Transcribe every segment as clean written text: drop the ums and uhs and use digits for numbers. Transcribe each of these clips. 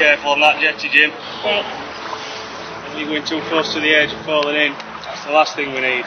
careful on that jetty, Jim. Thanks. When you're going too close to the edge of falling in, that's the last thing we need.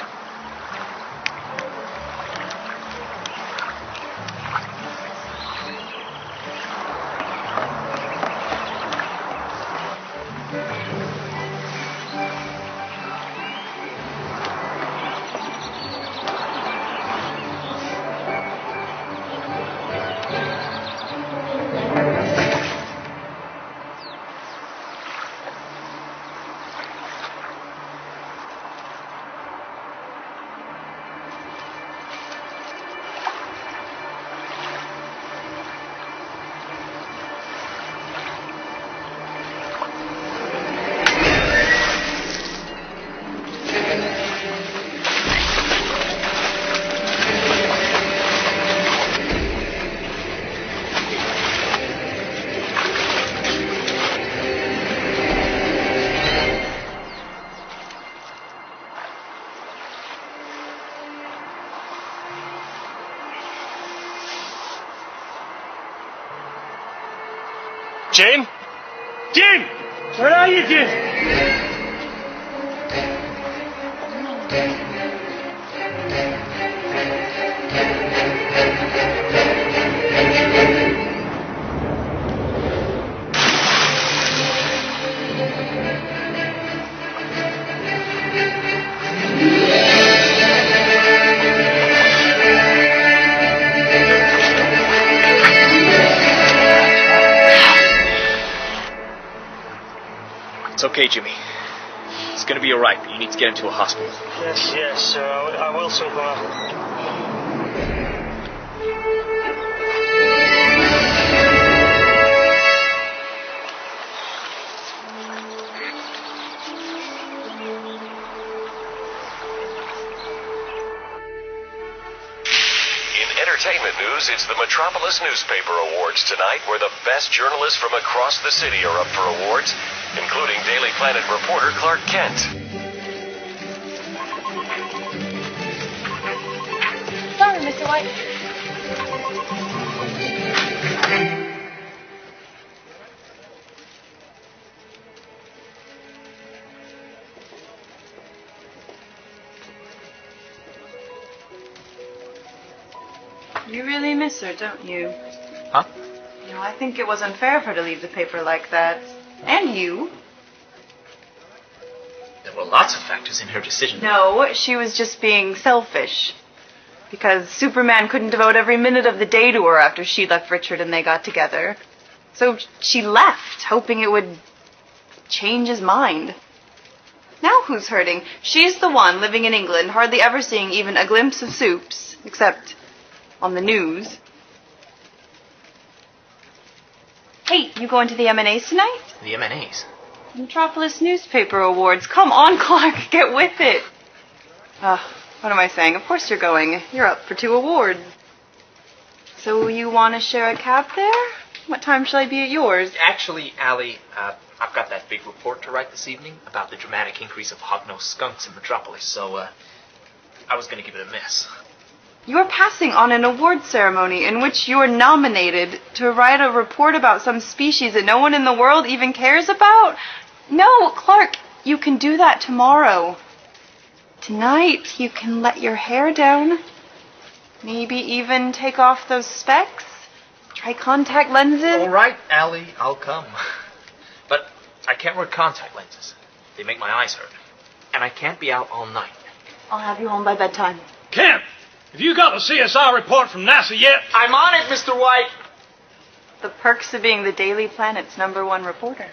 Jim? Jim! Where are you, Jim? It's okay, Jimmy. It's gonna be alright, but you need to get into a hospital. Yes, I will, so Entertainment news, it's the Metropolis Newspaper Awards tonight, where the best journalists from across the city are up for awards, including Daily Planet reporter Clark Kent. Sorry, Mr. White. You really miss her, don't you? Huh? You know, I think it was unfair for her to leave the paper like that. And you. There were lots of factors in her decision. No, she was just being selfish. Because Superman couldn't devote every minute of the day to her after she left Richard and they got together. So she left, hoping it would change his mind. Now who's hurting? She's the one living in England, hardly ever seeing even a glimpse of Supes, except on the news. Hey, you going to the M&A's tonight? The M&A's? Metropolis Newspaper Awards. Come on, Clark, get with it. What am I saying? Of course you're going. You're up for 2 awards. So you want to share a cab there? What time shall I be at yours? Actually, Allie, I've got that big report to write this evening about the dramatic increase of hognose skunks in Metropolis, so, I was gonna give it a miss. You're passing on an award ceremony in which you're nominated to write a report about some species that no one in the world even cares about? No, Clark, you can do that tomorrow. Tonight, you can let your hair down. Maybe even take off those specs. Try contact lenses. All right, Allie, I'll come. But I can't wear contact lenses. They make my eyes hurt. And I can't be out all night. I'll have you home by bedtime. Kent, have you got the CSI report from NASA yet? I'm on it, Mr. White! The perks of being the Daily Planet's #1 reporter.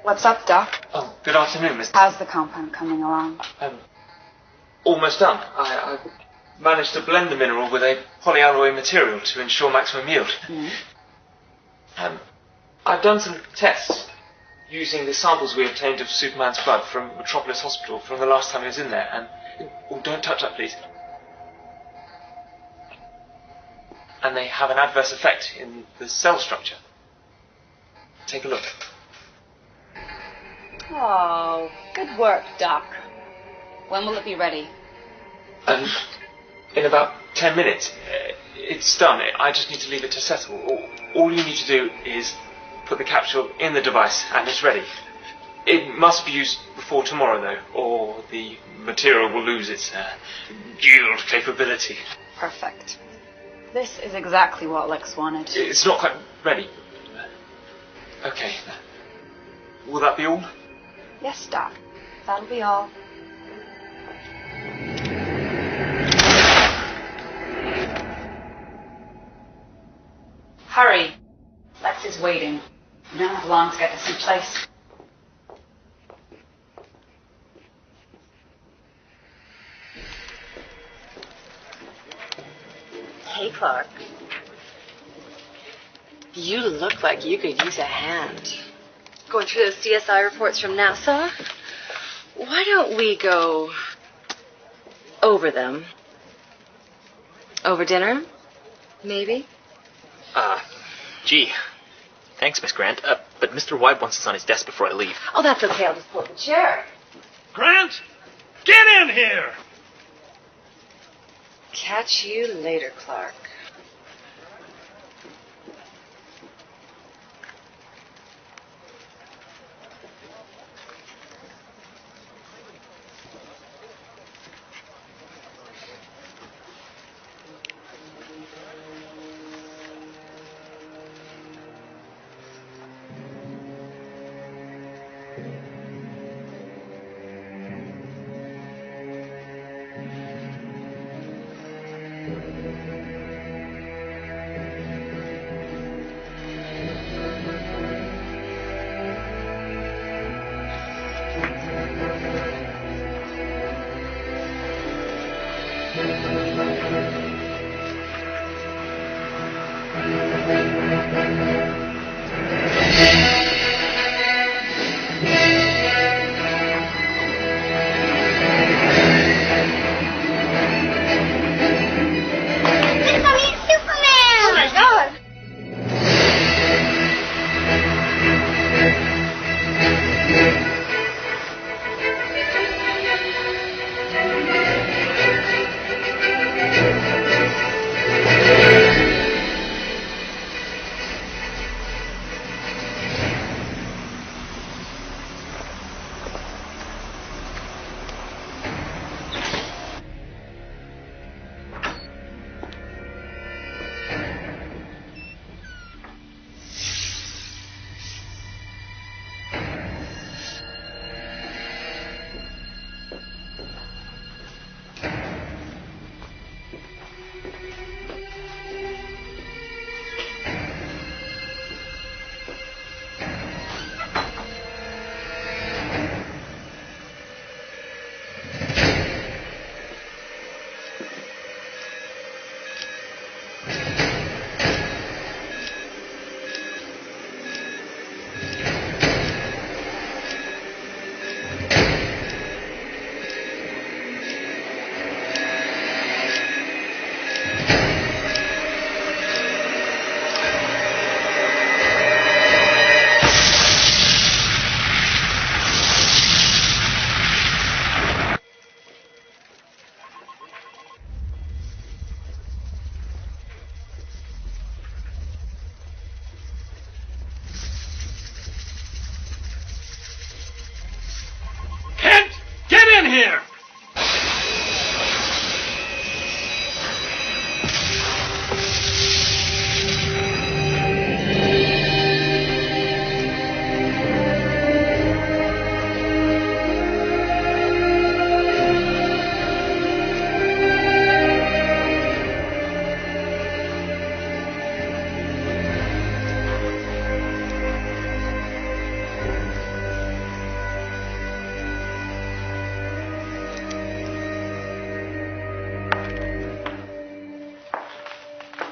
What's up, Doc? Oh, good afternoon, Mr. How's the compound coming along? Almost done. I managed to blend the mineral with a polyalloy material to ensure maximum yield. I've done some tests using the samples we obtained of Superman's blood from Metropolis Hospital from the last time he was in there, and... Oh, don't touch that, please. And they have an adverse effect in the cell structure. Take a look. Oh, good work, Doc. When will it be ready? In about 10 minutes. It's done. I just need to leave it to settle. All you need to do is put the capsule in the device, and it's ready. It must be used before tomorrow, though, or the material will lose its yield capability. Perfect. This is exactly what Lex wanted. It's not quite ready. Okay. Will that be all? Yes, Doc. That'll be all. Hurry. Lex is waiting. We don't have long to get to some place. Hey, Clark. You look like you could use a hand. Going through those CSI reports from NASA? Why don't we go over them? Over dinner? Maybe? Gee. Thanks, Miss Grant. But Mr. White wants us on his desk before I leave. Oh, that's okay. I'll just pull up the chair. Grant, get in here! Catch you later, Clark.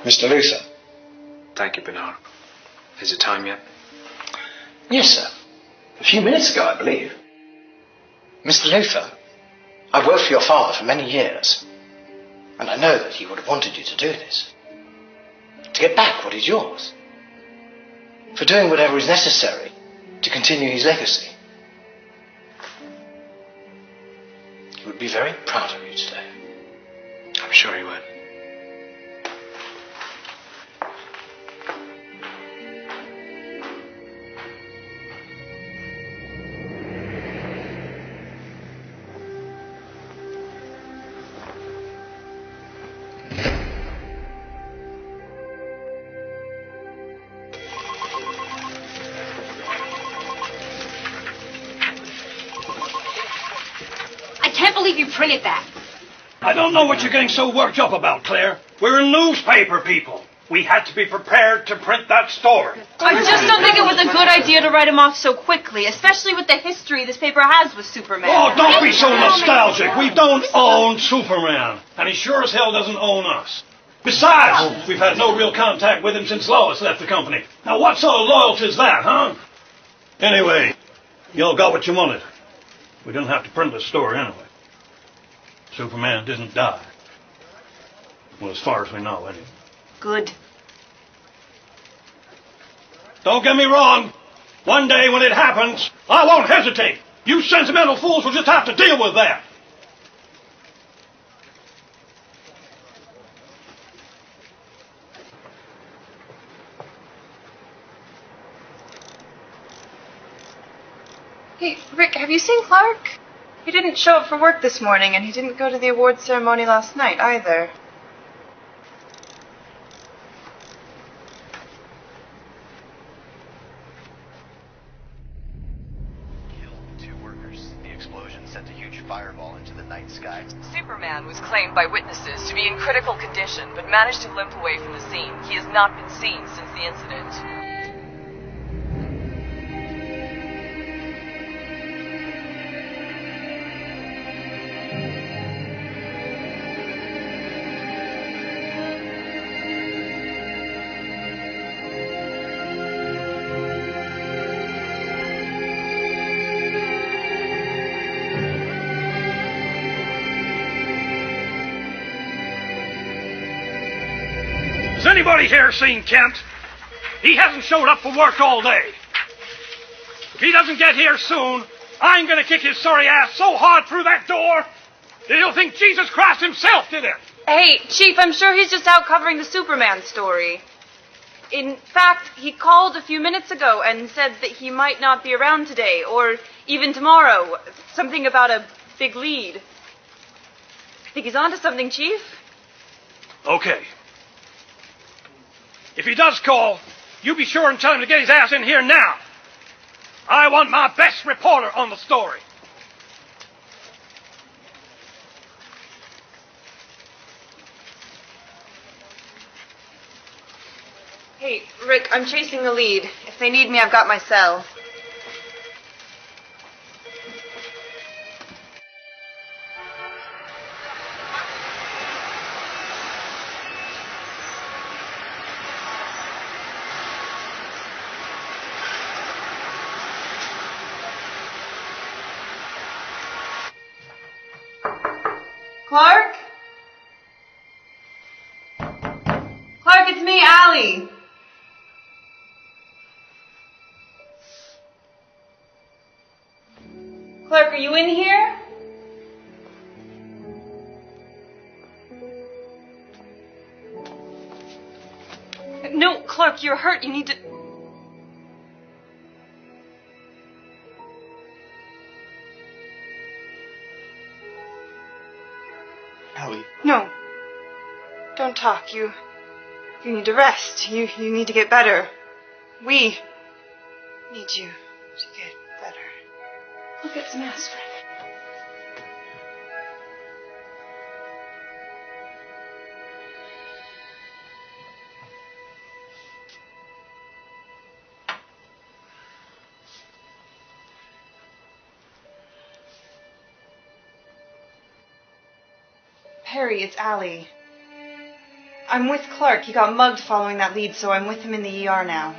Mr. Luther. Thank you, Bernard. Is it time yet? Yes, sir. A few minutes ago, I believe. Mr. Luther, I've worked for your father for many years, and I know that he would have wanted you to do this. To get back what is yours. For doing whatever is necessary to continue his legacy. He would be very proud of you today. I'm sure he would. I can't believe you printed that. I don't know what you're getting so worked up about, Claire. We're newspaper people. We had to be prepared to print that story. I just don't think it was a good idea to write him off so quickly, especially with the history this paper has with Superman. Oh, don't be so nostalgic. We don't own Superman, and he sure as hell doesn't own us. Besides, we've had no real contact with him since Lois left the company. Now, what sort of loyalty is that, huh? Anyway, you all got what you wanted. We didn't have to print the story anyway. Superman didn't die. Well, as far as we know, anyway. Good. Don't get me wrong. One day when it happens, I won't hesitate. You sentimental fools will just have to deal with that. Hey, Rick, have you seen Clark? He didn't show up for work this morning, and he didn't go to the awards ceremony last night either. Two workers. The explosion sent a huge fireball into the night sky. Superman was claimed by witnesses to be in critical condition, but managed to limp away from the scene. He has not been seen since the incident. Has anybody here seen Kent? He hasn't showed up for work all day. If he doesn't get here soon, I'm going to kick his sorry ass so hard through that door that he'll think Jesus Christ himself did it. Hey, Chief, I'm sure he's just out covering the Superman story. In fact, he called a few minutes ago and said that he might not be around today, or even tomorrow. Something about a big lead. I think he's onto something, Chief. Okay. If he does call, you be sure and tell him to get his ass in here now. I want my best reporter on the story. Hey, Rick, I'm chasing a lead. If they need me, I've got my cell. Clark? Clark, it's me, Allie. Clark, are you in here? No, Clark, you're hurt. You need to... Allie. No. Don't talk. You need to rest. You need to get better. We need you to get better. Look at some aspirin. Perry, it's Allie. I'm with Clark. He got mugged following that lead, so I'm with him in the ER now.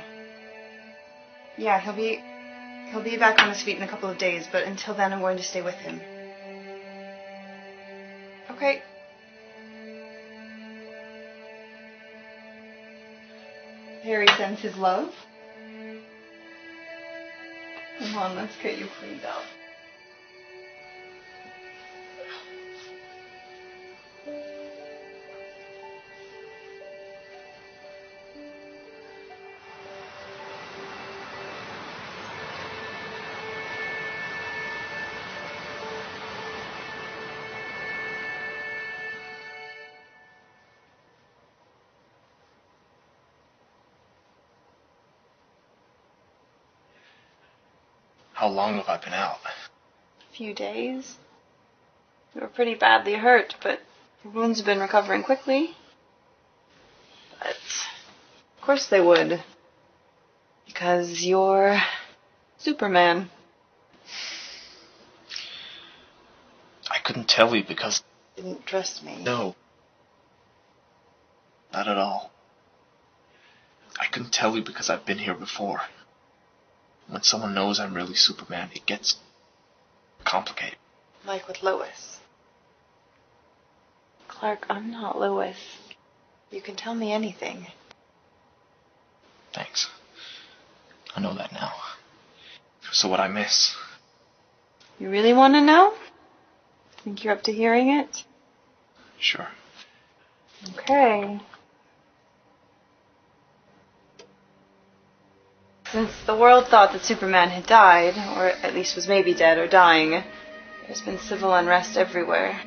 Yeah, he'll be back on his feet in a couple of days, but until then I'm going to stay with him. Okay. Harry sends his love. Come on, let's get you cleaned up. How long have I been out? A few days. You were pretty badly hurt, but your wounds have been recovering quickly. But of course they would. Because you're Superman. I couldn't tell you because... You didn't trust me. No. Not at all. I couldn't tell you because I've been here before. When someone knows I'm really Superman, it gets complicated. Like with Lois. Clark, I'm not Lois. You can tell me anything. Thanks. I know that now. So what I miss? You really want to know? Think you're up to hearing it? Sure. Okay. Since the world thought that Superman had died, or at least was maybe dead or dying, there's been civil unrest everywhere.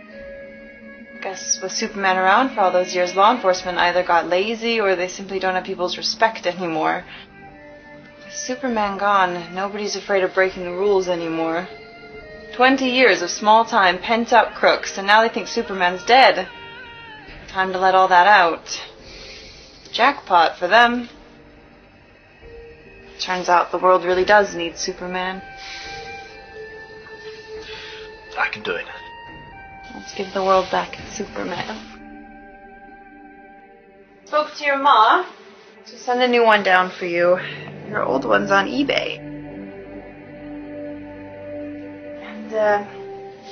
I guess with Superman around for all those years, law enforcement either got lazy or they simply don't have people's respect anymore. With Superman gone, nobody's afraid of breaking the rules anymore. 20 years of small-time, pent-up crooks, and now they think Superman's dead. Time to let all that out. Jackpot for them. Turns out the world really does need Superman. I can do it. Let's give the world back its Superman. Spoke to your ma. So send a new one down for you. Your old one's on eBay. And,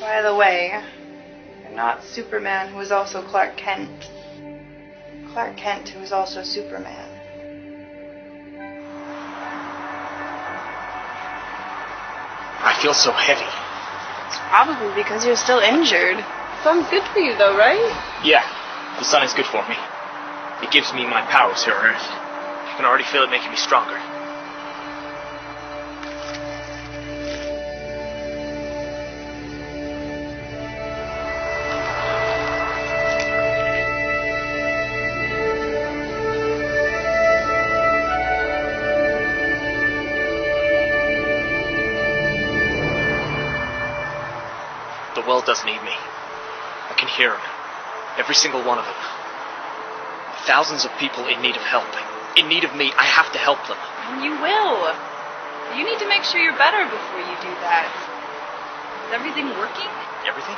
by the way, you're not Superman, who is also Clark Kent. Clark Kent, who is also Superman. I feel so heavy. It's probably because you're still injured. Sun's good for you, though, right? Yeah, the sun is good for me. It gives me my powers here on Earth. I can already feel it making me stronger. The world doesn't need me. I can hear them. Every single one of them. Thousands of people in need of help. In need of me. I have to help them. And you will. You need to make sure you're better before you do that. Is everything working? Everything?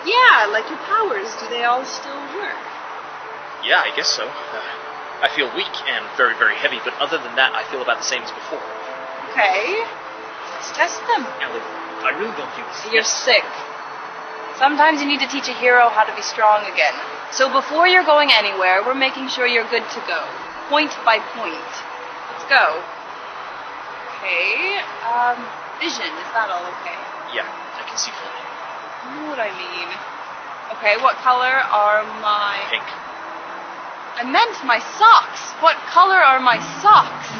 Yeah, like your powers. Do they all still work? Yeah, I guess so. I feel weak and very, very heavy, but other than that, I feel about the same as before. Okay. Let's test them. Ellie, I really don't think this is... You're sick. Sometimes you need to teach a hero how to be strong again. So before you're going anywhere, we're making sure you're good to go. Point by point. Let's go. Okay. Vision. Is that all okay? Yeah, I can see fully. You know what I mean. Okay, what color are my... Pink. I meant my socks. What color are my socks?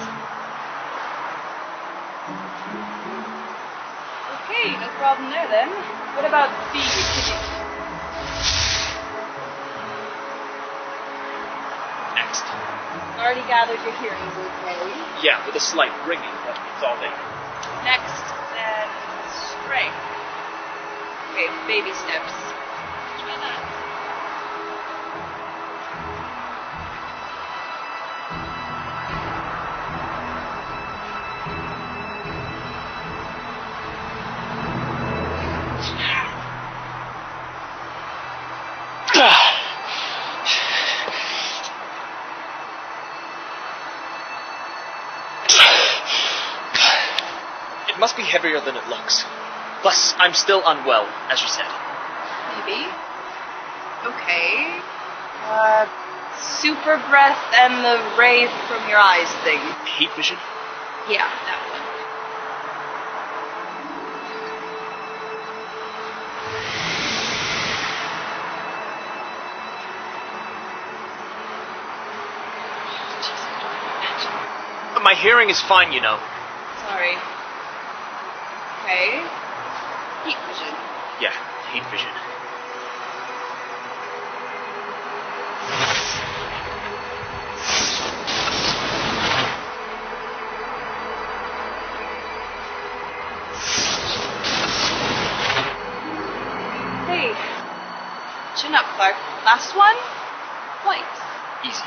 Okay, no problem there then. What about speed? Next. Already gathered your hearing's okay. Yeah, with a slight ringing, but it's all there. Next, then strength. Okay, baby steps. Try that. must be heavier than it looks. Plus, I'm still unwell, as you said. Maybe. Okay. Super breath and the ray from your eyes thing. Heat vision? Yeah, that one. My hearing is fine, you know. Sorry. Okay. Heat vision. Yeah, heat vision. Hey. Chin up, Clark. Last one? White. Easy.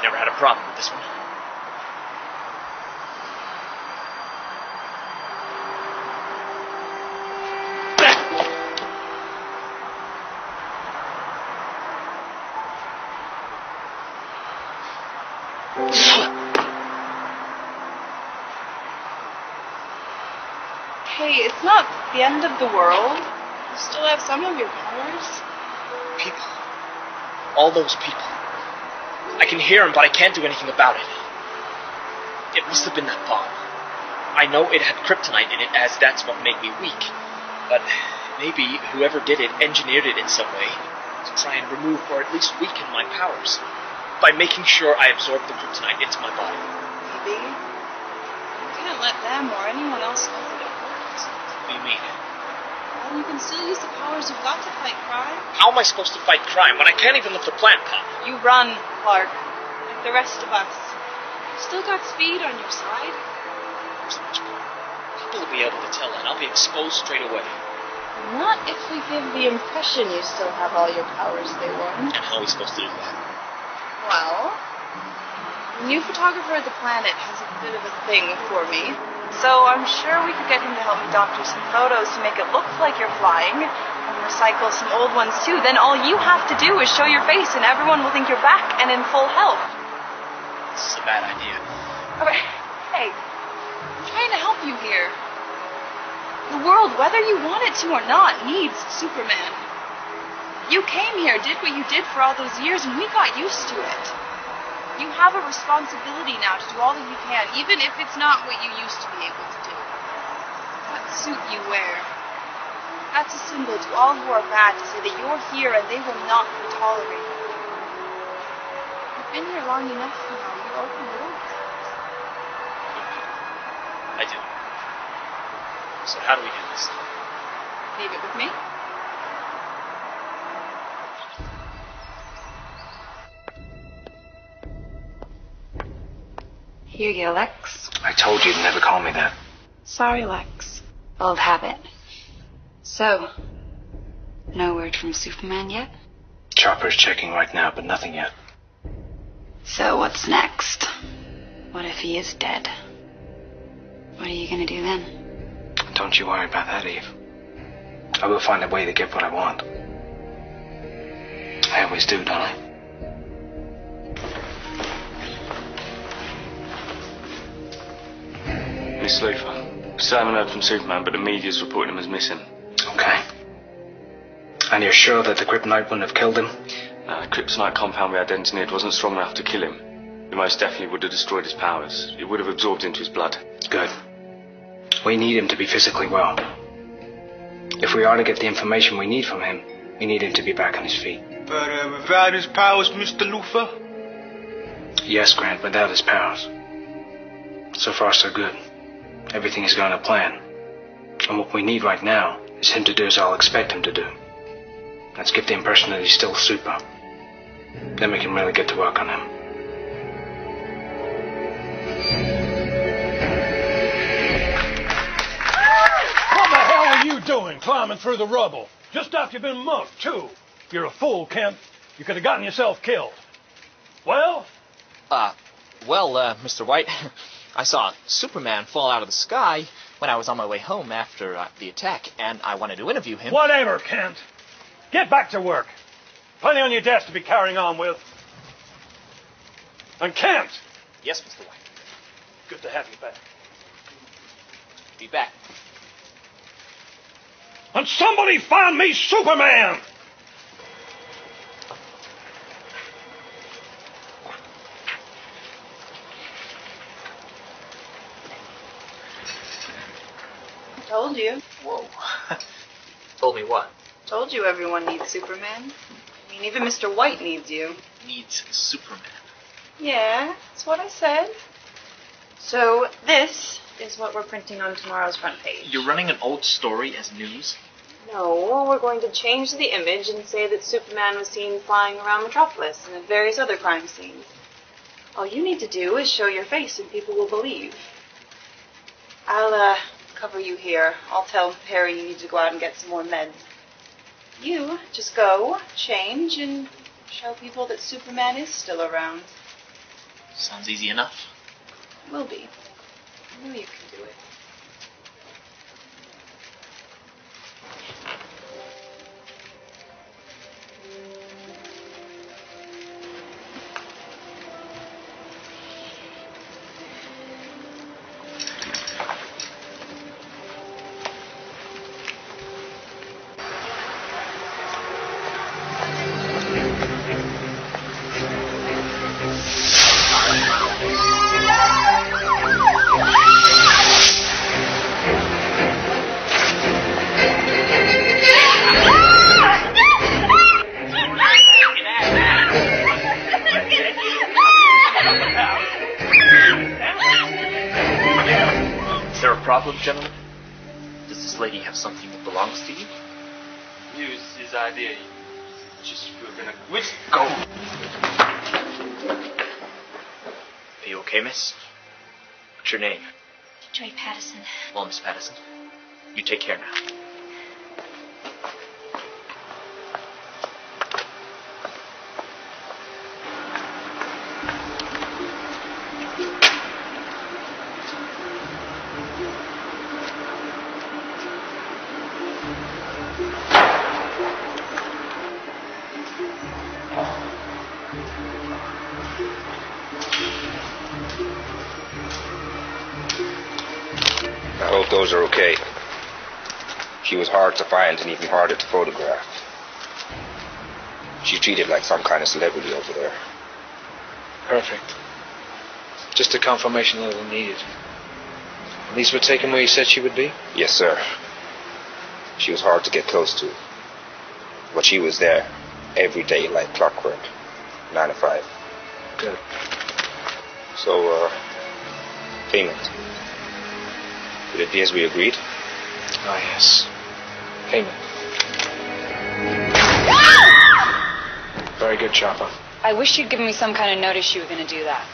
Never had a problem with this one. Hey, it's not the end of the world. You still have some of your powers. People. All those people. I can hear them, but I can't do anything about it. It must have been that bomb. I know it had kryptonite in it, as that's what made me weak. But maybe whoever did it engineered it in some way to try and remove or at least weaken my powers by making sure I absorb the kryptonite into my body. Maybe. You can't let them or anyone else know that it works. What do you mean? Well, you can still use the powers you've got to fight crime. How am I supposed to fight crime when I can't even lift a plant pot? You run, Clark, like the rest of us. Still got speed on your side. So much more. People will be able to tell, and I'll be exposed straight away. Not if we give the impression you still have all your powers they won. And how are we supposed to do that? Well, the new photographer of the planet has a bit of a thing for me. So I'm sure we could get him to help me doctor some photos to make it look like you're flying, and recycle some old ones too. Then all you have to do is show your face and everyone will think you're back and in full health. This is a bad idea. Okay. Hey, I'm trying to help you here. The world, whether you want it to or not, needs Superman. You came here, did what you did for all those years, and we got used to it. You have a responsibility now to do all that you can, even if it's not what you used to be able to do. That suit you wear, that's a symbol to all who are bad to say that you're here and they will not be tolerated. You've been here long enough now, you open the door. I do. So how do we do this? Leave it with me. Here you go, Lex. I told you to never call me that. Sorry, Lex. Old habit. So, no word from Superman yet? Chopper's checking right now, but nothing yet. So what's next? What if he is dead? What are you gonna do then? Don't you worry about that, Eve. I will find a way to get what I want. I always do, don't I? Miss Luthor. Still haven't heard from Superman, but the media's reporting him as missing. Okay. And you're sure that the kryptonite wouldn't have killed him? The kryptonite compound we had engineered wasn't strong enough to kill him. It most definitely would have destroyed his powers. It would have absorbed into his blood. Good. We need him to be physically well. If we are to get the information we need from him, we need him to be back on his feet. But without his powers, Mr. Luthor? Yes, Grant, without his powers. So far, so good. Everything is going to plan. And what we need right now is him to do as I'll expect him to do. Let's give the impression that he's still super. Then we can really get to work on him. What the hell are you doing climbing through the rubble? Just after you've been mugged, too. You're a fool, Kent. You could have gotten yourself killed. Well? Mr. White, I saw Superman fall out of the sky when I was on my way home after the attack, and I wanted to interview him. Whatever, Kent. Get back to work. Plenty on your desk to be carrying on with. And Kent! Yes, Mr. White. Good to have you back. Be back. And somebody find me Superman! Told you. Whoa. Told me what? Told you everyone needs Superman. I mean, even Mr. White needs you. Needs Superman. Yeah, that's what I said. So, this is what we're printing on tomorrow's front page. You're running an old story as news? No, we're going to change the image and say that Superman was seen flying around Metropolis and at various other crime scenes. All you need to do is show your face and people will believe. I'll, cover you here. I'll tell Perry you need to go out and get some more meds. You just go, change, and show people that Superman is still around. Sounds easy enough. Will be. I know you can do it. Problem, gentlemen? Does this lady have something that belongs to you? It was his idea. Just we were gonna. Which go? Are you okay, miss? What's your name? Joy Patterson. Well, Miss Patterson, you take care now. I hope those are okay. She was hard to find and even harder to photograph. She's treated like some kind of celebrity over there. Perfect. Just a confirmation that I needed. At least we're taking where you said she would be? Yes, sir. She was hard to get close to. But she was there every day like clockwork. 9 to 5. Good. So, payment. Did it be as we agreed? Ah, yes. Payment. Very good, Chopper. I wish you'd given me some kind of notice you were going to do that.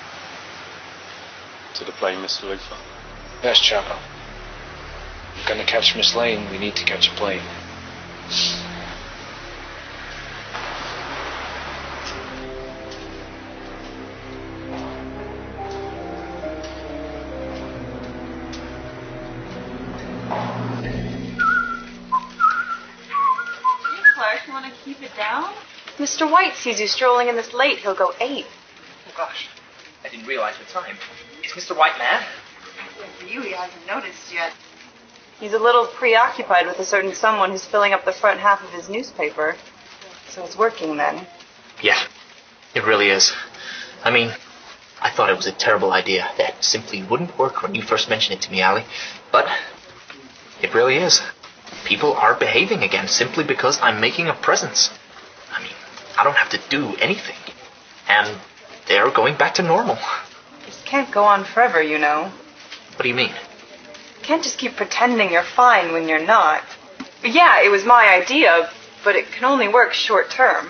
to the plane, Mr. Luther? Yes, Chopper. We're gonna catch Miss Lane. We need to catch a plane. Clark, you want to keep it down? Mr. White sees you strolling in this late. He'll go 8. Oh, gosh. I didn't realize the time. Is Mr. White mad? For you, he hasn't noticed yet. He's a little preoccupied with a certain someone who's filling up the front half of his newspaper. So it's working then. Yeah, it really is. I mean, I thought it was a terrible idea that simply wouldn't work when you first mentioned it to me, Allie. But it really is. People are behaving again simply because I'm making a presence. I mean, I don't have to do anything. And they're going back to normal. This can't go on forever, you know. What do you mean? You can't just keep pretending you're fine when you're not. Yeah, it was my idea, but it can only work short term.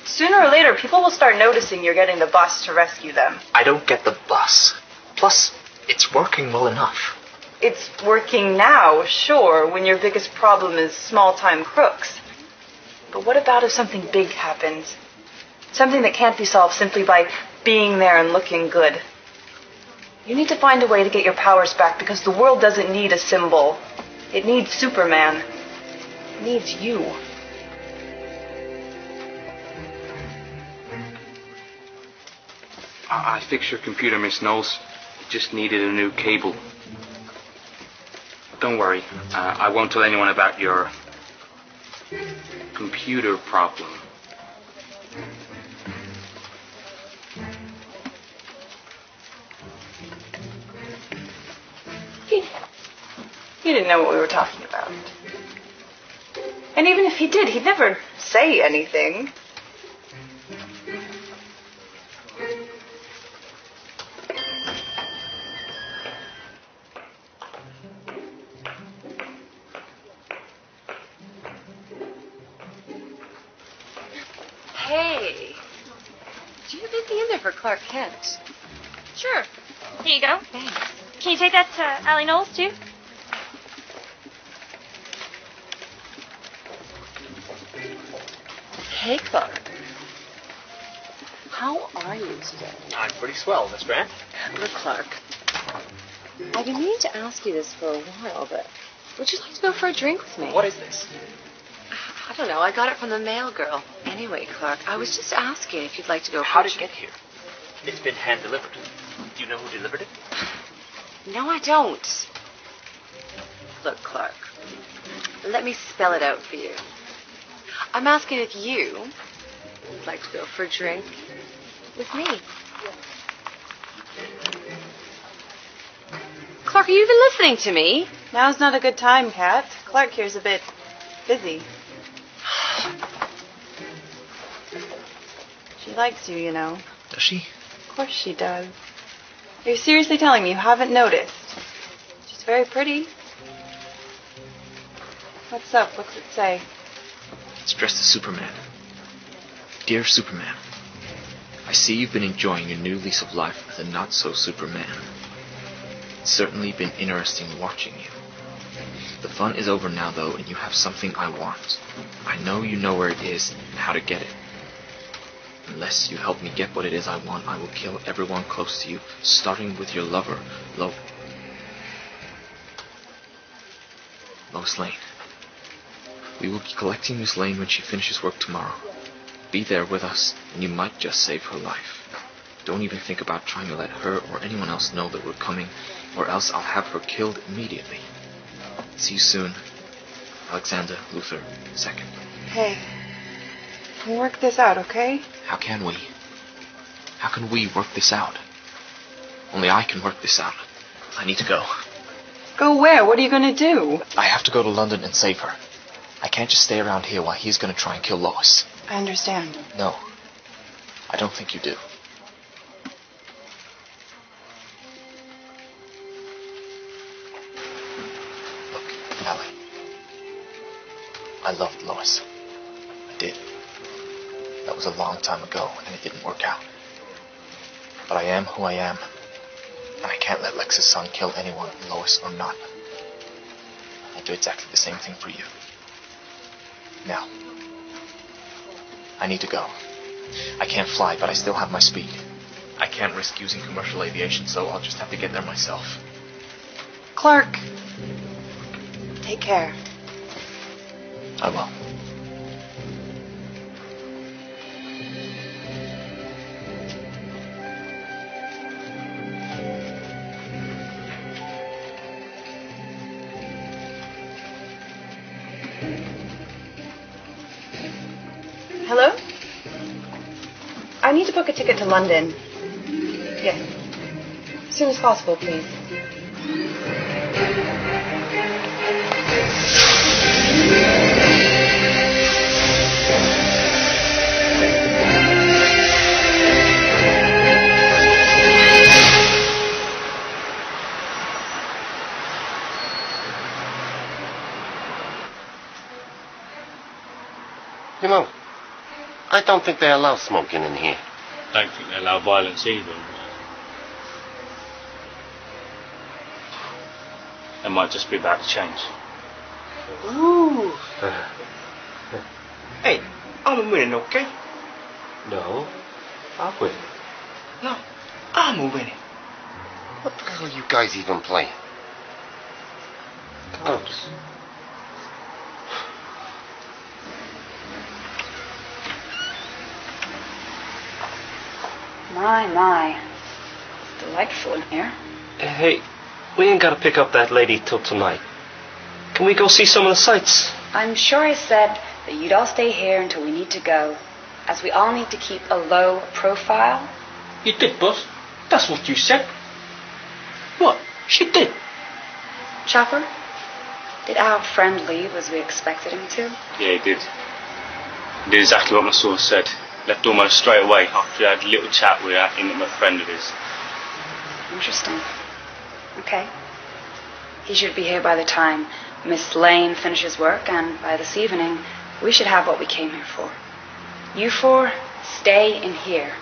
Sooner or later, people will start noticing you're getting the bus to rescue them. I don't get the bus. Plus, it's working well enough. It's working now, sure, when your biggest problem is small-time crooks. But what about if something big happens? Something that can't be solved simply by being there and looking good. You need to find a way to get your powers back because the world doesn't need a symbol. It needs Superman. It needs you. I fixed your computer, Miss Knowles. It just needed a new cable. Don't worry. I won't tell anyone about your computer problem. He didn't know what we were talking about. And even if he did, he'd never say anything. Hey, do you have anything in there for Clark Kent? Sure. Here you go. Thanks. Can you take that to Allie Knowles, too? Hey, Clark. How are you today? I'm pretty swell, Miss Grant. Look, Clark. I've been meaning to ask you this for a while, but would you like to go for a drink with me? What is this? I don't know. I got it from the mail girl. Anyway, Clark, I was just asking if you'd like to go for How a did it drink. get here? It's been hand-delivered. Do you know who delivered it? No, I don't. Look, Clark. Let me spell it out for you. I'm asking if you would like to go for a drink with me. Clark, are you even listening to me? Now's not a good time, Kat. Clark here's a bit busy. She likes you, you know. Does she? Of course she does. Are you seriously telling me you haven't noticed? She's very pretty. What's up? What's it say? It's dressed as Superman. Dear Superman, I see you've been enjoying your new lease of life with a not-so-Superman. It's certainly been interesting watching you. The fun is over now, though, and you have something I want. I know you know where it is and how to get it. Unless you help me get what it is I want, I will kill everyone close to you, starting with your lover, Lois Lane. We will be collecting Miss Lane when she finishes work tomorrow. Be there with us, and you might just save her life. Don't even think about trying to let her or anyone else know that we're coming, or else I'll have her killed immediately. See you soon. Alexander Luthor II. Hey, we'll work this out, okay? How can we? How can we work this out? Only I can work this out. I need to go. Go where? What are you gonna do? I have to go to London and save her. I can't just stay around here while he's gonna try and kill Lois. I understand. No. I don't think you do. Look, Allie. I loved Lois. I did. That was a long time ago, and it didn't work out. But I am who I am, and I can't let Lex's son kill anyone, Lois or not. I'll do exactly the same thing for you. Now, I need to go. I can't fly, but I still have my speed. I can't risk using commercial aviation, so I'll just have to get there myself. Clark, take care. I will. Hello? I need to book a ticket to London. Yes. As soon as possible, please. You know, I don't think they allow smoking in here. Don't think they allow violence either. It might just be about to change. Ooh. Hey, I'm winning, okay? No, I'll win. No, I'm winning. What the hell are you guys even playing? Cards. My. It's delightful in here. Hey, we ain't gotta pick up that lady till tonight. Can we go see some of the sights? I'm sure I said that you'd all stay here until we need to go, as we all need to keep a low profile. You did, Buzz. That's what you said. What? She did. Chopper, did our friend leave as we expected him to? Yeah, he did. He did exactly what my source said. Left almost straight away after he had a little chat with that intimate friend of his. Interesting. Okay. He should be here by the time Miss Lane finishes work, and by this evening, we should have what we came here for. You four, stay in here.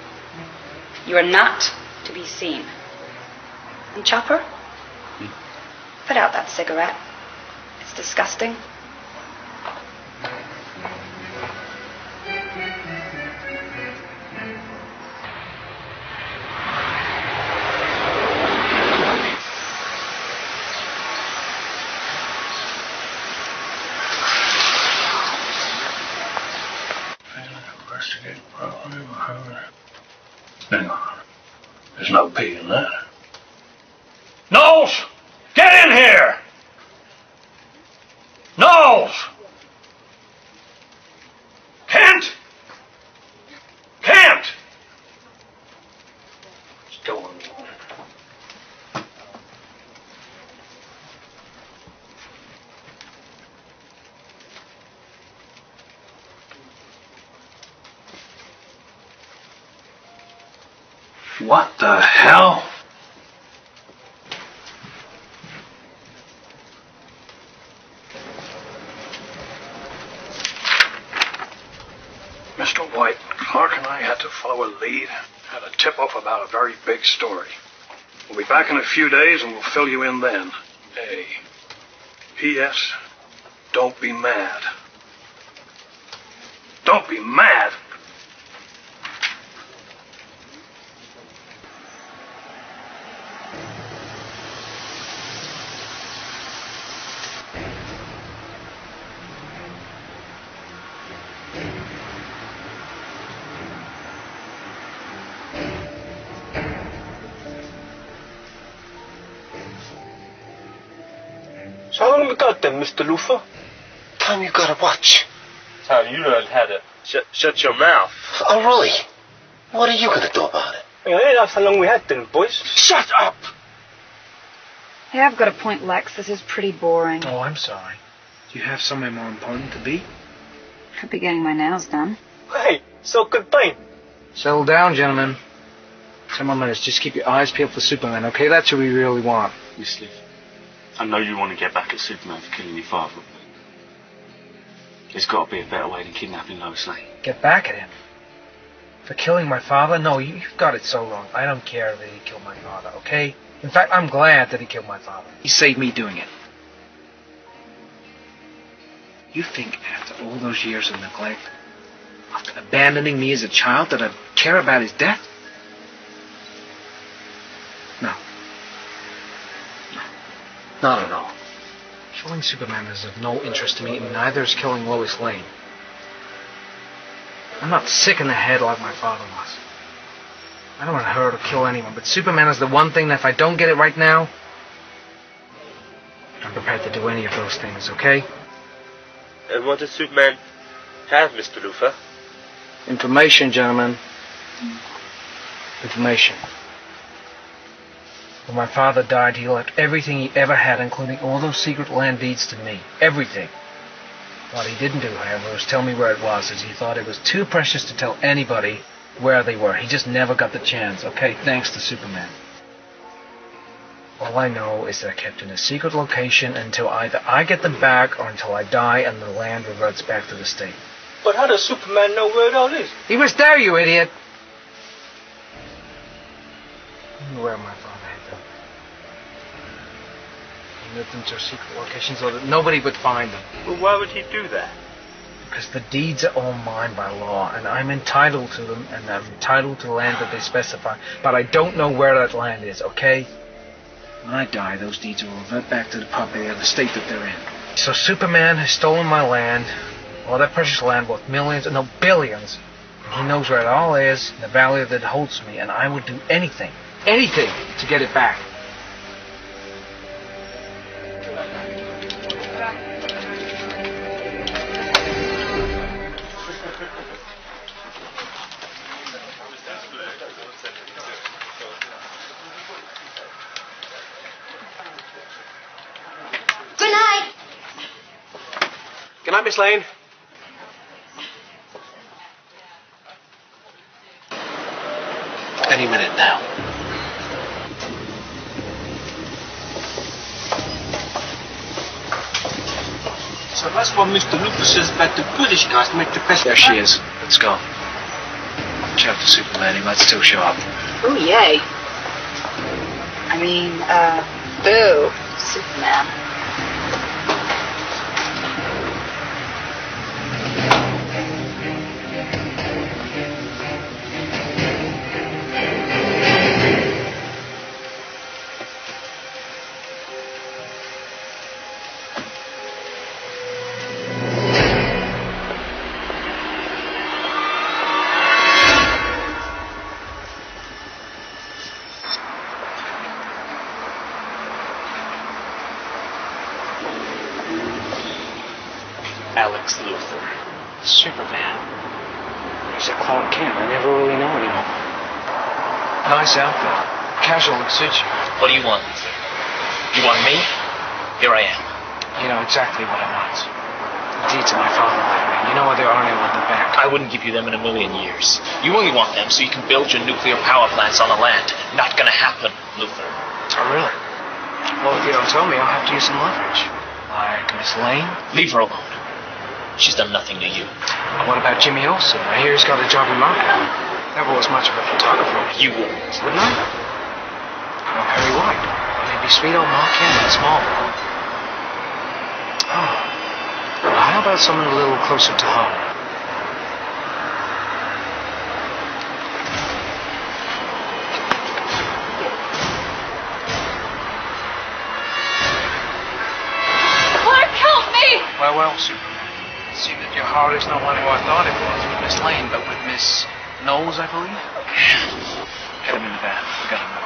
You are not to be seen. And Chopper, put out that cigarette. It's disgusting. Hang on. There's no P in that. Knowles! Get in here! Knowles! Kent! Kent! What's going on? What the hell? Mr. White, Clark and I had to follow a lead. Had a tip-off about a very big story. We'll be back in a few days and we'll fill you in then. Hey. P.S. Don't be mad. Don't be mad! So how long have we got then, Mr. Luthor? Time you gotta watch. That's how you learned how to shut your mouth. Oh, really? What are you gonna do about it? Yeah, that's how long we had then, boys. Shut up! Hey, I've got a point, Lex. This is pretty boring. Oh, I'm sorry. Do you have somewhere more important to be? Could be getting my nails done. Hey, so good thing. Settle down, gentlemen. 10 more minutes. Just keep your eyes peeled for Superman, okay? That's who we really want. Miss Liv, I know you want to get back at Superman for killing your father, but there's got to be a better way than kidnapping Lois Lane. Get back at him? For killing my father? No, you've got it so wrong. I don't care that he killed my father, okay? In fact, I'm glad that he killed my father. He saved me doing it. You think after all those years of neglect, after abandoning me as a child, that I'd care about his death? No. Not at all. Killing Superman is of no interest to me, and neither is killing Lois Lane. I'm not sick in the head like my father was. I don't want to hurt or kill anyone, but Superman is the one thing that if I don't get it right now, I'm prepared to do any of those things, okay? And what does Superman have, Mr. Luthor? Information, gentlemen. Information. When my father died, he left everything he ever had, including all those secret land deeds, to me. Everything. What he didn't do, however, was tell me where it was, as he thought it was too precious to tell anybody where they were. He just never got the chance, okay, thanks to Superman. All I know is they're kept in a secret location until either I get them back or until I die and the land reverts back to the state. But how does Superman know where it all is? He was there, you idiot! I knew where my father had them. He moved them to a secret location so that nobody would find them. Well, why would he do that? Because the deeds are all mine by law, and I'm entitled to them, and I'm entitled to the land that they specify. But I don't know where that land is, okay? When I die, those deeds will revert back to the property of the state that they're in. So Superman has stolen my land, all that precious land worth millions, no, billions. And he knows where it all is, and the value that it holds to me, and I would do anything, to get it back. night, Miss Lane. Any minute now. So that's what Mr. Luther says about the British guys make the best... There she is. Let's go. Watch out for Superman. He might still show up. Ooh, yay. I mean, boo, Superman. Alex Luthor. Superman. He's a Clark Kent. I never really know anymore. Nice outfit. Casual would suit you. What do you want, Luther? You want me? Here I am. You know exactly what I want. The deeds of my father left me. You know where they are and I want them back. I wouldn't give you them in a million years. You only want them so you can build your nuclear power plants on the land. Not gonna happen, Luther. Oh, really? Well, if you don't tell me, I'll have to use some leverage. Like Miss Lane? Leave her alone. She's done nothing to you. And what about Jimmy Olsen? I hear he's got a job in marketing. Never was much of a photographer. You wouldn't. Wouldn't I? Or Perry White. Or maybe sweet old Mark Kent in Smallville. Oh. Well, how about someone a little closer to home? Clark, help me! Well, Superman. I see that your heart is not one who I thought it was with Miss Lane, but with Miss Knowles, I believe. Get him in the van. We gotta move.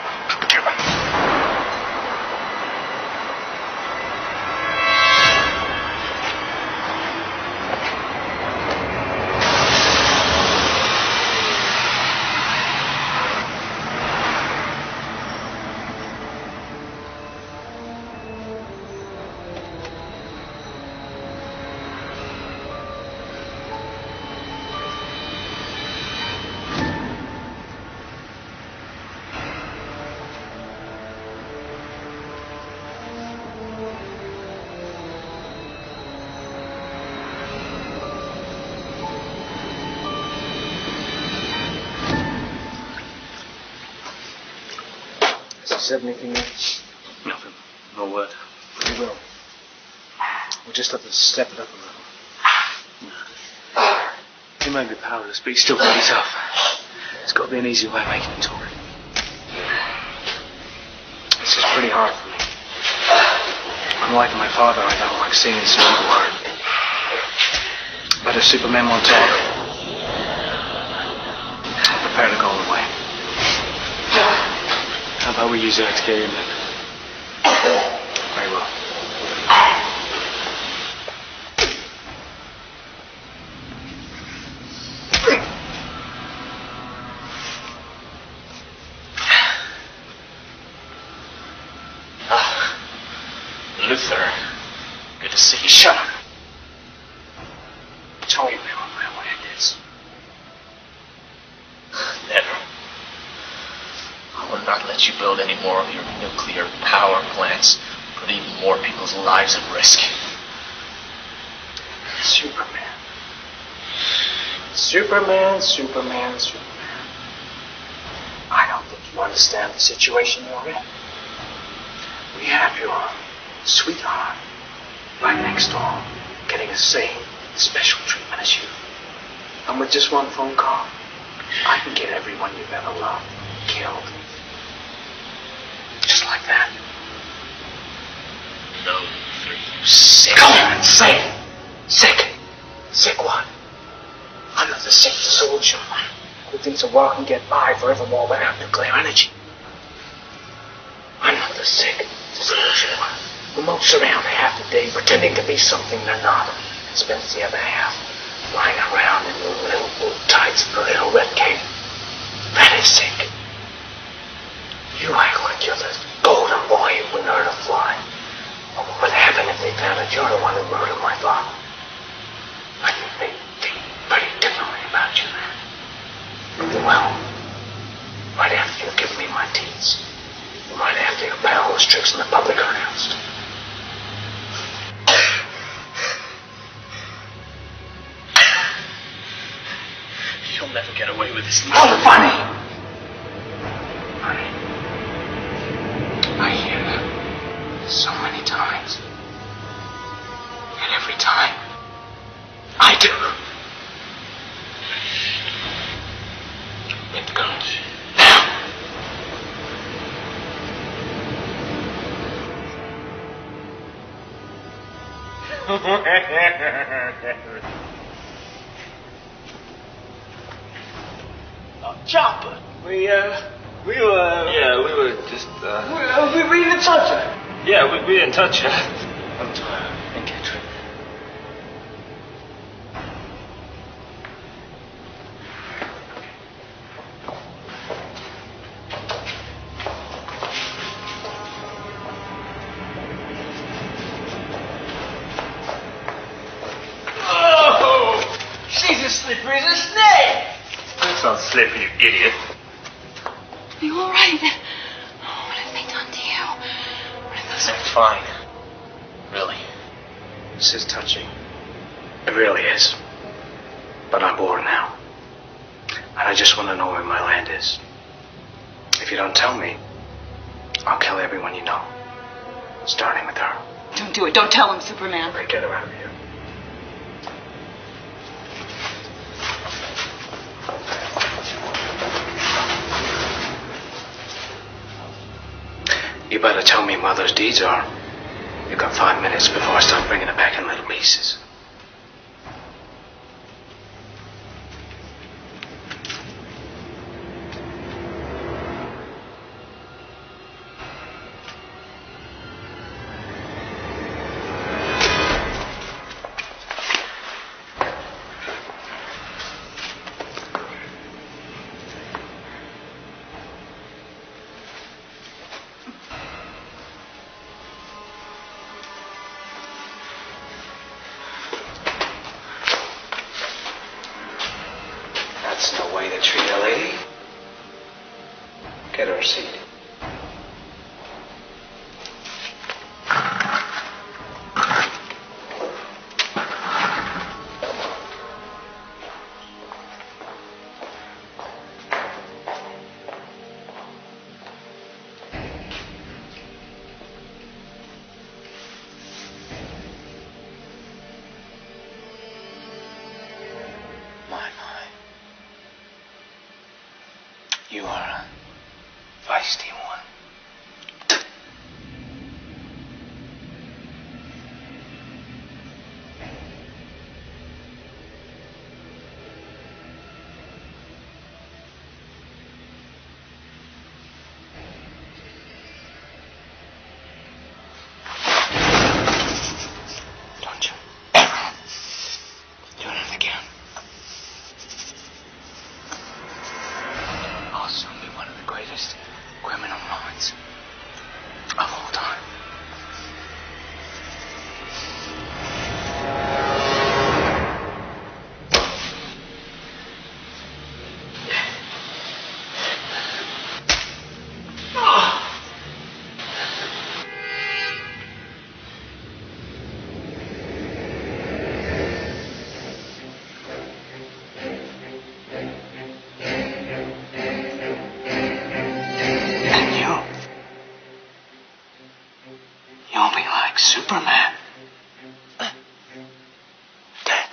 Said anything yet? Nothing. No word. We will. We'll just have to step it up a little. He may be powerless, but he's still pretty tough. There's got to be an easy way of making him talk. This is pretty hard for me. Unlike my father, I don't like seeing people hurt. But if Superman won't talk, I'm prepared to go all the way. How about we use her to get him in? Very well. Luther, good to see you. Shut up. Tell me where my is. Never. I will not let you build any more of your nuclear power plants, put even more people's lives at risk. Superman. Superman. I don't think you understand the situation you're in. We have your sweetheart right next door, getting the same special treatment as you. And with just one phone call, I can get everyone you've ever loved killed. Just like that. No, Luther, you sick. Come on, say it. Sick. Sick what? I'm not the sick soldier who thinks the world can get by forevermore without nuclear energy. I'm not the sick soldier who mopes around half the day pretending to be something they're not and spends the other half lying around in little boot tights and a little red cape. That is sick. You act like you're the golden boy who wouldn't hurt a fly. What would happen if they found out you're the one who murdered my father? those tricks in the public are announced. You'll never get away with this. Oh, Funny! Funny. I hear that so many times. And every time, I do. Get the guns. Chopper. We were... Yeah, we were just, We didn't touch her. Yeah, we didn't touch her. I'm tired. And Catherine. Oh! She's as slippery as a snake. That's not slippery, you idiot. Are you all right? Oh, what have they done to you? I'm fine. Really. This is touching. It really is. But I'm bored now. And I just want to know where my land is. If you don't tell me, I'll kill everyone you know. Starting with her. Don't do it. Don't tell him, Superman. Right, get her out of here. You better tell me where those deeds are. You've got 5 minutes before I start bringing it back in little pieces. That's no way to treat a lady. Get her a seat. You are a feisty one. Don't you ever do it again. I'll soon be one of the greatest criminal minds of all time. You'll be like Superman. Dead.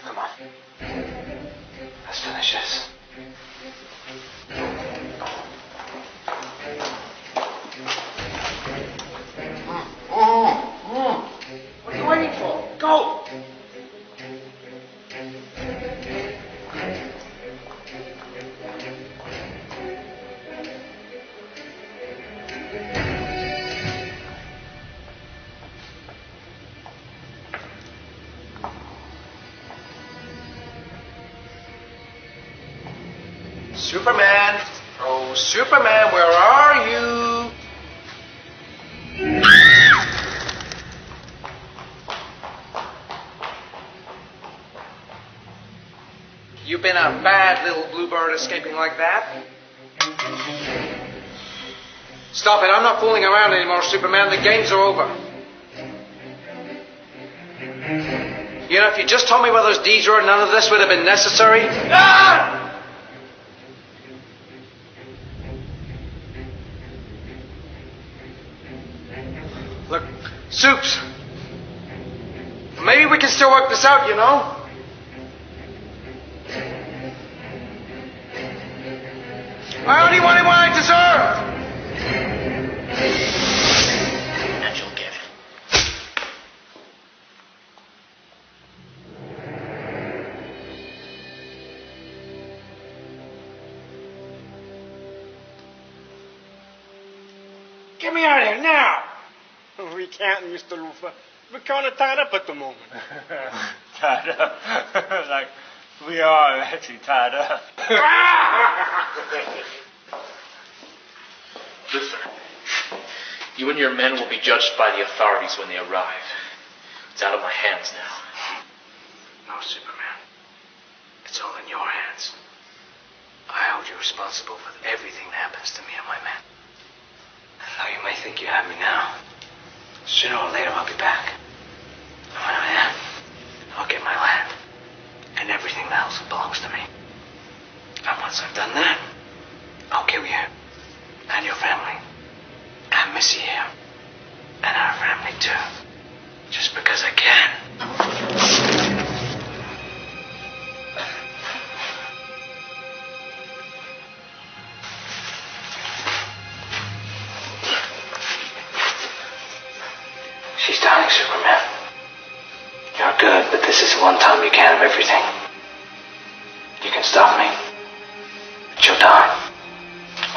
Come on. Let's finish this. What are you waiting for? Go! Superman! Oh, Superman, where are you? you've been a bad little bluebird escaping like that. Stop it, I'm not fooling around anymore, Superman. The games are over. You know, if you just told me where those deeds were, none of this would have been necessary. Ah! Look, Soups. Maybe we can still work this out, you know? I only wanted what I deserved! And you'll get it. Get me out of here now! We can't, Mr. Lufa. We're kind of tied up at the moment. Tied up? Like, we are actually tied up. Luther, you and your men will be judged by the authorities when they arrive. It's out of my hands now. No, Superman. It's all in your hands. I hold you responsible for everything that happens to me and my men. And though you may think you have me now, sooner or later I'll be back. And when I am, I'll get my land and everything else that belongs to me. And once I've done that, I'll kill you and your family and Missy here and our family too. Just because I can. She's dying, Superman. You're good, but this is one time you can't have everything. You can stop me, but you'll die.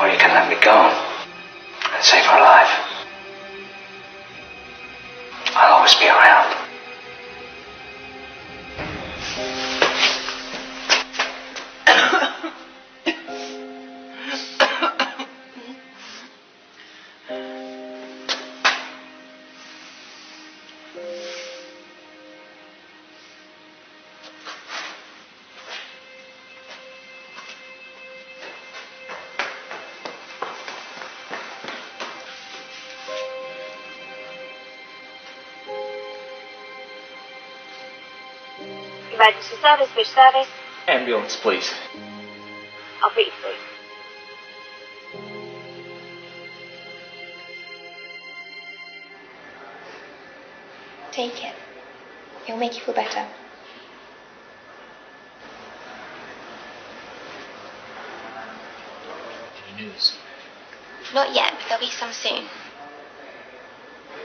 Or you can let me go and save her life. I'll always be around. Emergency service, which service? Ambulance, please. I'll put you through. Take it. It'll make you feel better. Any news? Not yet, but there'll be some soon.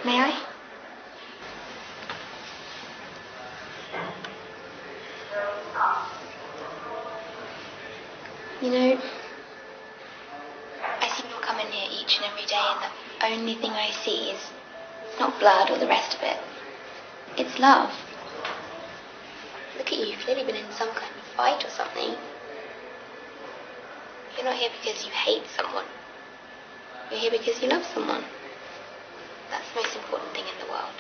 May I? You know, I see people come in here each and every day, and the only thing I see is not blood or the rest of it. It's love. Look at you, you've clearly been in some kind of fight or something. You're not here because you hate someone. You're here because you love someone. That's the most important thing in the world.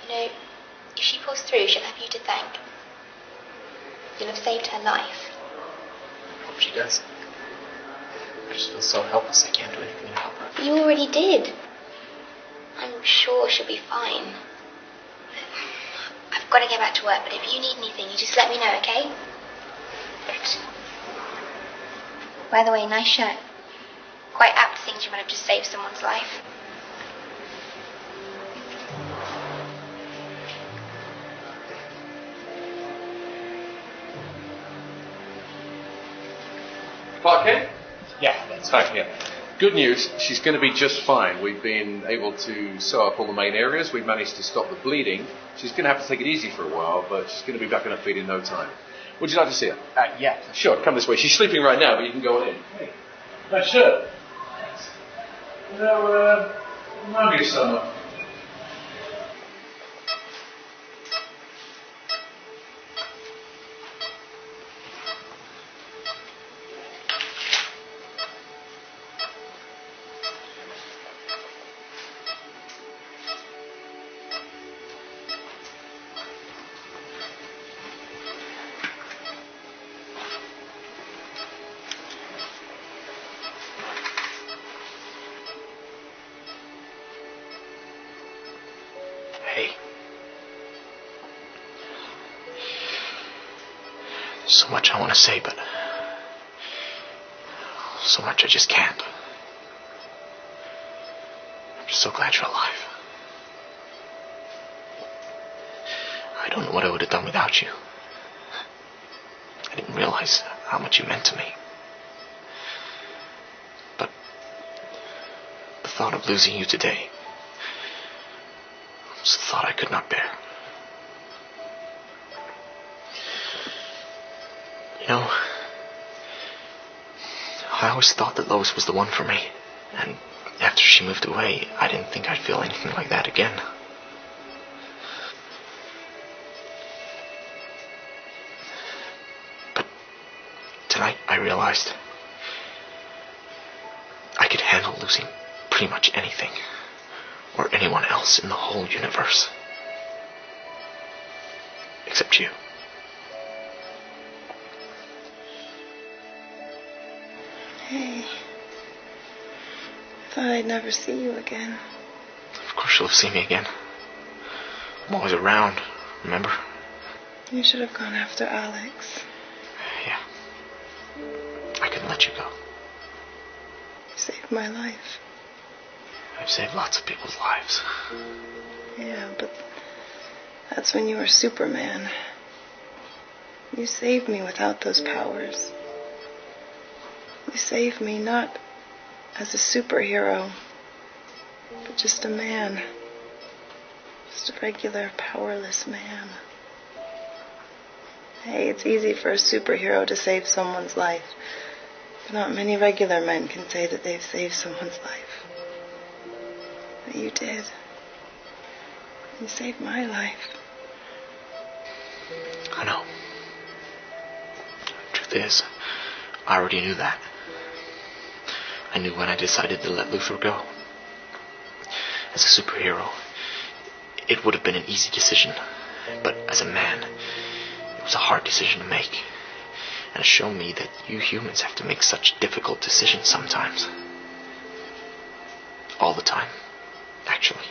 You know, if she pulls through, she'll have you to thank. You'll have saved her life. I hope she does. I just feel so helpless I can't do anything to help her. But you already did. I'm sure she'll be fine. I've got to get back to work, but if you need anything, you just let me know, okay? Thanks. By the way, nice shirt. Quite apt to think you might have just saved someone's life. Clark Kent? Yeah, that's Hi, yeah. Good news, she's going to be just fine. We've been able to sew up all the main areas. We've managed to stop the bleeding. She's going to have to take it easy for a while, but she's going to be back on her feet in no time. Would you like to see her? Yeah. Sure, come this way. She's sleeping right now, but you can go on in. Hey, nice shirt. You know, remind me of someone. So much I want to say, but so much I just can't. I'm just so glad you're alive. I don't know what I would have done without you. I didn't realize how much you meant to me. But the thought of losing you today was the thought I could not bear. You know, I always thought that Lois was the one for me. And after she moved away, I didn't think I'd feel anything like that again. But tonight I realized I could handle losing pretty much anything or anyone else in the whole universe. Except you. Hey. I thought I'd never see you again. Of course you'll see me again. I'm always around, remember? You should have gone after Alex. Yeah. I couldn't let you go. You saved my life. I've saved lots of people's lives. Yeah, but that's when you were Superman. You saved me without those powers. You saved me not as a superhero, but just a man. Just a regular, powerless man. Hey, it's easy for a superhero to save someone's life, but not many regular men can say that they've saved someone's life. But you did. You saved my life. I know. Truth is, I already knew that. I knew when I decided to let Luther go. As a superhero, it would have been an easy decision. But as a man, it was a hard decision to make. And it showed me that you humans have to make such difficult decisions sometimes. All the time, actually.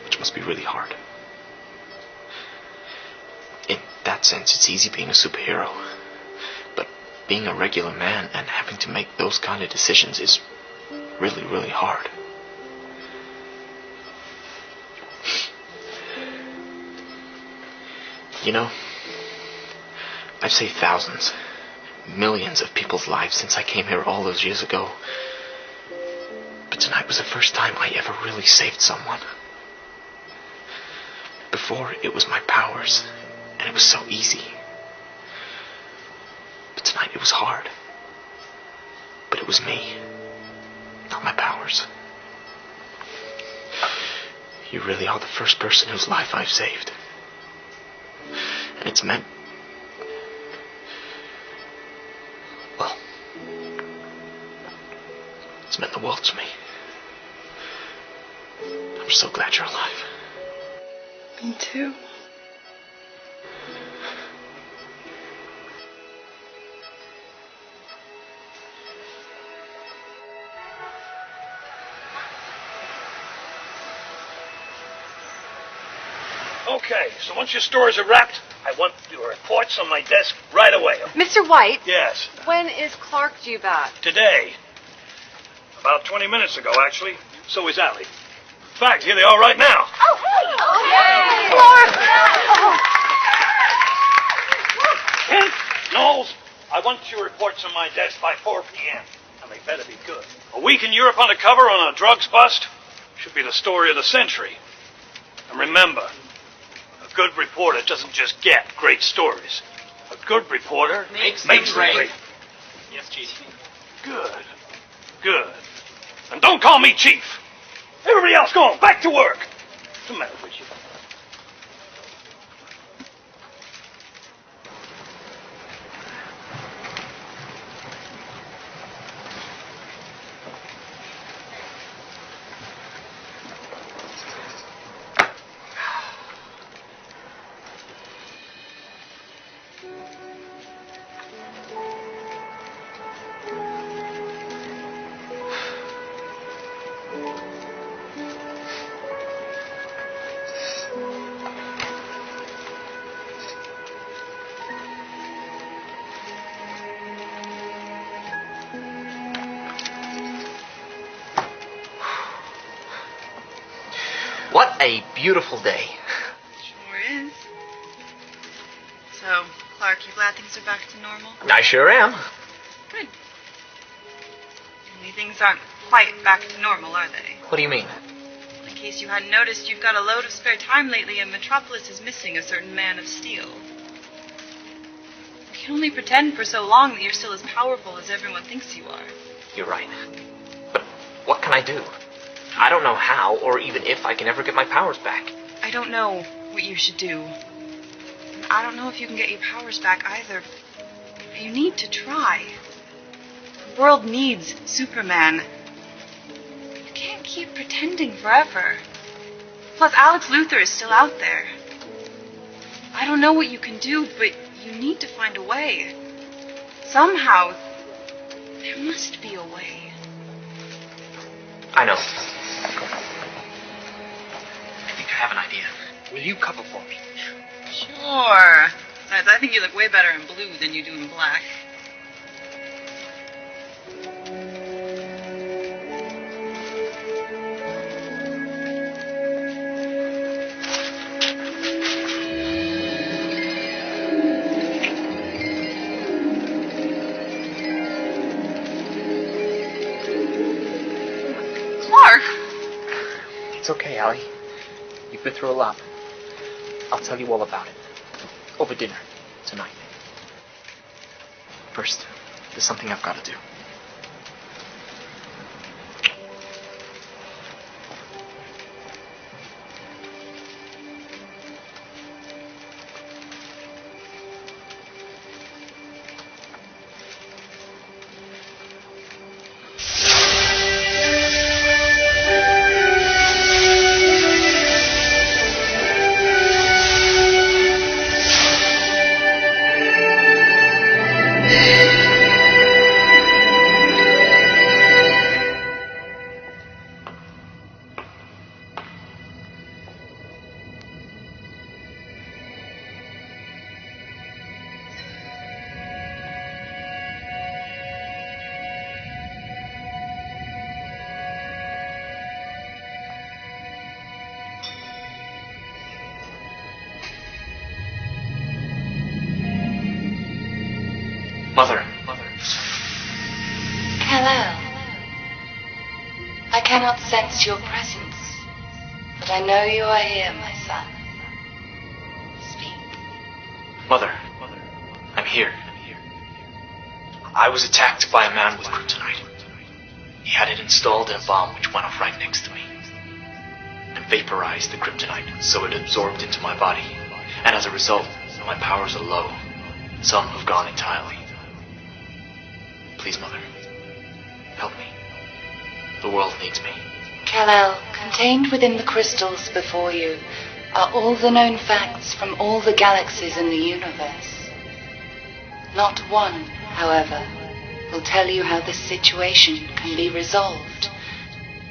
Which must be really hard. In that sense, it's easy being a superhero. But being a regular man and having to make those kind of decisions is really, really hard. You know, I've saved thousands, millions of people's lives since I came here all those years ago. But tonight was the first time I ever really saved someone. Before, it was my powers, and it was so easy. But tonight it was hard. But it was me, not my powers. You really are the first person whose life I've saved. And it's meant... well, it's meant the world to me. I'm so glad you're alive. Me too. Okay, so once your stories are wrapped, I want your reports on my desk right away. Mr. White? Yes, When is Clark due back? today. About 20 minutes ago, actually. So is Allie. In fact, here they are right now. Kent, Knowles, I want your reports on my desk by 4 p.m. And they better be good. A week in Europe undercover on a drugs bust should be the story of the century. And remember, a good reporter doesn't just get great stories. A good reporter makes them great. Yes, Chief. Good. Good. And don't call me Chief. Everybody else go on. Back to work. What's the matter with you? a beautiful day. Sure is. So, Clark, you glad things are back to normal? I sure am. Good. Only things aren't quite back to normal, are they? What do you mean? In case you hadn't noticed, you've got a load of spare time lately, and Metropolis is missing a certain man of steel. You can only pretend for so long that you're still as powerful as everyone thinks you are. You're right. But what can I do? I don't know how, or even if I can ever get my powers back. I don't know what you should do. And I don't know if you can get your powers back either. But you need to try. The world needs Superman. You can't keep pretending forever. Plus, Alex Luthor is still out there. I don't know what you can do, but you need to find a way. Somehow, there must be a way. I know. I think I have an idea. Will you cover for me? Sure. Besides, I think you look way better in blue than you do in black. Clark! It's okay, Allie. You've been through a lot. I'll tell you all about it. Over dinner, tonight. First, there's something I've got to do. Mother. Kal-El. I cannot sense your presence, but I know you are here, my son. Speak. Mother. I'm here. I was attacked by a man with kryptonite. He had it installed in a bomb which went off right next to me and vaporized the kryptonite so it absorbed into my body. And as a result, my powers are low. Some have gone entirely. Please, Mother, help me. The world needs me. Kal-El, contained within the crystals before you are all the known facts from all the galaxies in the universe. Not one, however, will tell you how this situation can be resolved,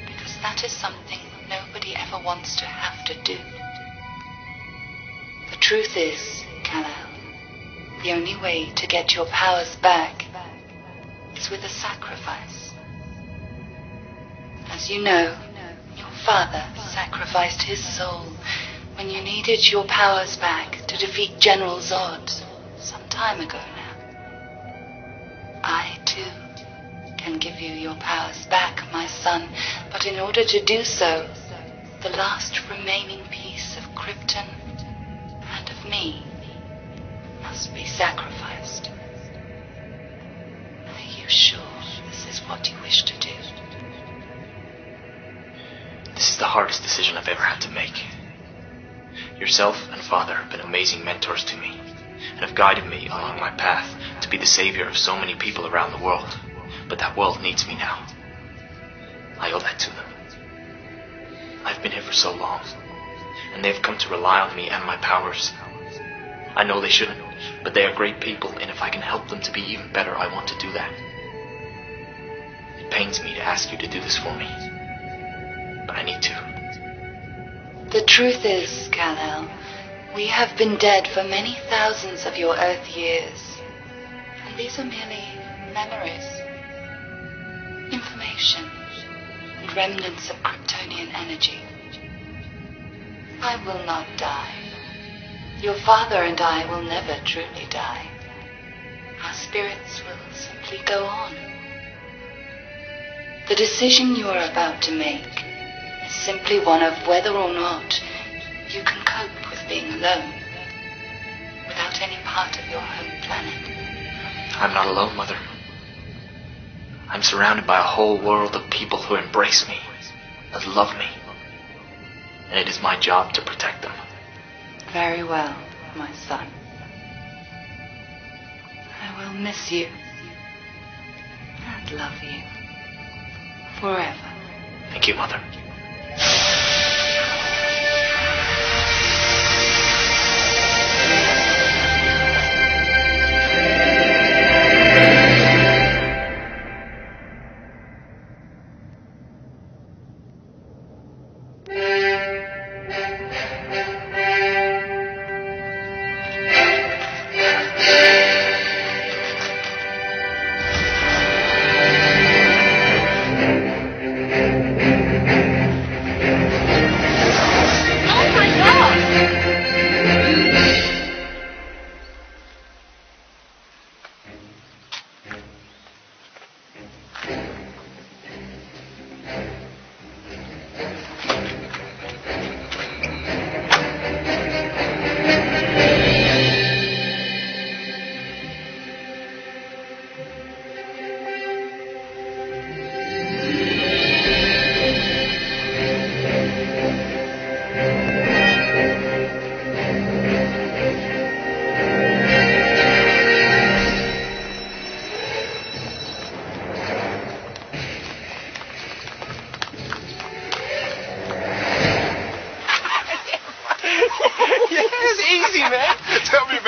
because that is something nobody ever wants to have to do. The truth is, Kal-El, the only way to get your powers back is with a sacrifice. As you know, your father sacrificed his soul when you needed your powers back to defeat General Zod some time ago now. I, too, can give you your powers back, my son, but in order to do so, the last remaining piece of Krypton and of me must be sacrificed. Are you sure this is what you wish to do? This is the hardest decision I've ever had to make. Yourself and Father have been amazing mentors to me and have guided me along my path to be the savior of so many people around the world. But that world needs me now. I owe that to them. I've been here for so long, and they've come to rely on me and my powers. I know they shouldn't, but they are great people, and if I can help them to be even better, I want to do that. It pains me to ask you to do this for me, but I need to. The truth is, Kal-El, we have been dead for many thousands of your Earth years, and these are merely memories, information, and remnants of Kryptonian energy. I will not die. Your father and I will never truly die. Our spirits will simply go on. The decision you are about to make is simply one of whether or not you can cope with being alone without any part of your home planet. I'm not alone, Mother. I'm surrounded by a whole world of people who embrace me, that love me, and it is my job to protect them. Very well, my son. I will miss you and love you forever. Thank you, Mother.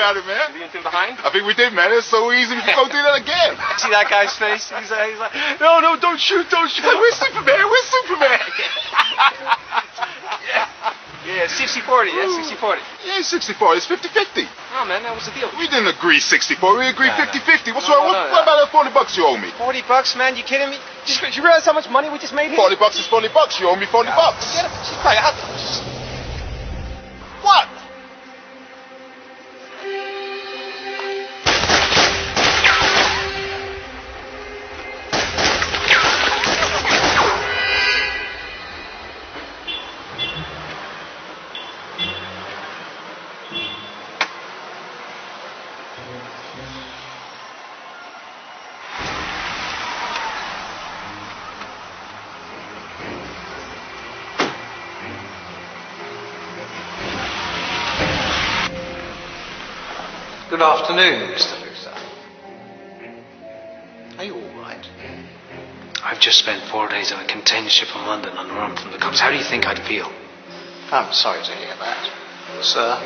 About it, man. We anything behind? I think we did, man. It's so easy. We can go do that again. See that guy's face? He's like, no, don't shoot. We're Superman. Yeah, 60-40. That's 60-40. Yeah, 60-40. It's 50-50. Oh, man, that was the deal. We didn't agree 60-40. We agreed 50-50. What's wrong? What about that $40 you owe me? $40, man? You kidding me? You realize how much money we just made here? $40 is $40. You owe me $40. Get him. She's probably out. What? Good afternoon, Mr. Luther. Are you all right? I've just spent 4 days on a container ship in London on the run from the cops. How do you think I'd feel? I'm sorry to hear that. Sir,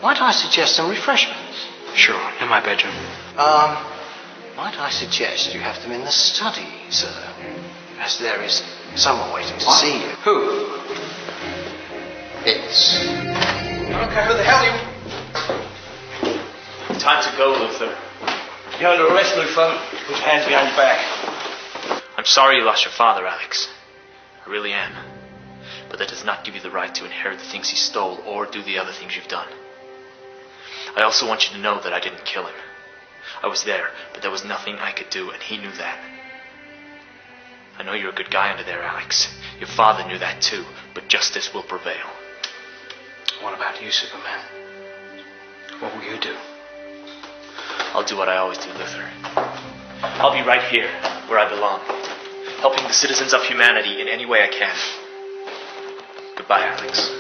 might I suggest some refreshments? Sure, in my bedroom. Might I suggest you have them in the study, sir? As there is someone waiting to see you. Who? It's... I don't care who the hell you... Time to go, Luther. You're under arrest, Luther. Put your hands behind your back. I'm sorry you lost your father, Alex. I really am. But that does not give you the right to inherit the things he stole or do the other things you've done. I also want you to know that I didn't kill him. I was there, but there was nothing I could do, and he knew that. I know you're a good guy under there, Alex. Your father knew that too, but justice will prevail. What about you, Superman? What will you do? I'll do what I always do, Luther. I'll be right here, where I belong, helping the citizens of humanity in any way I can. Goodbye, Alex.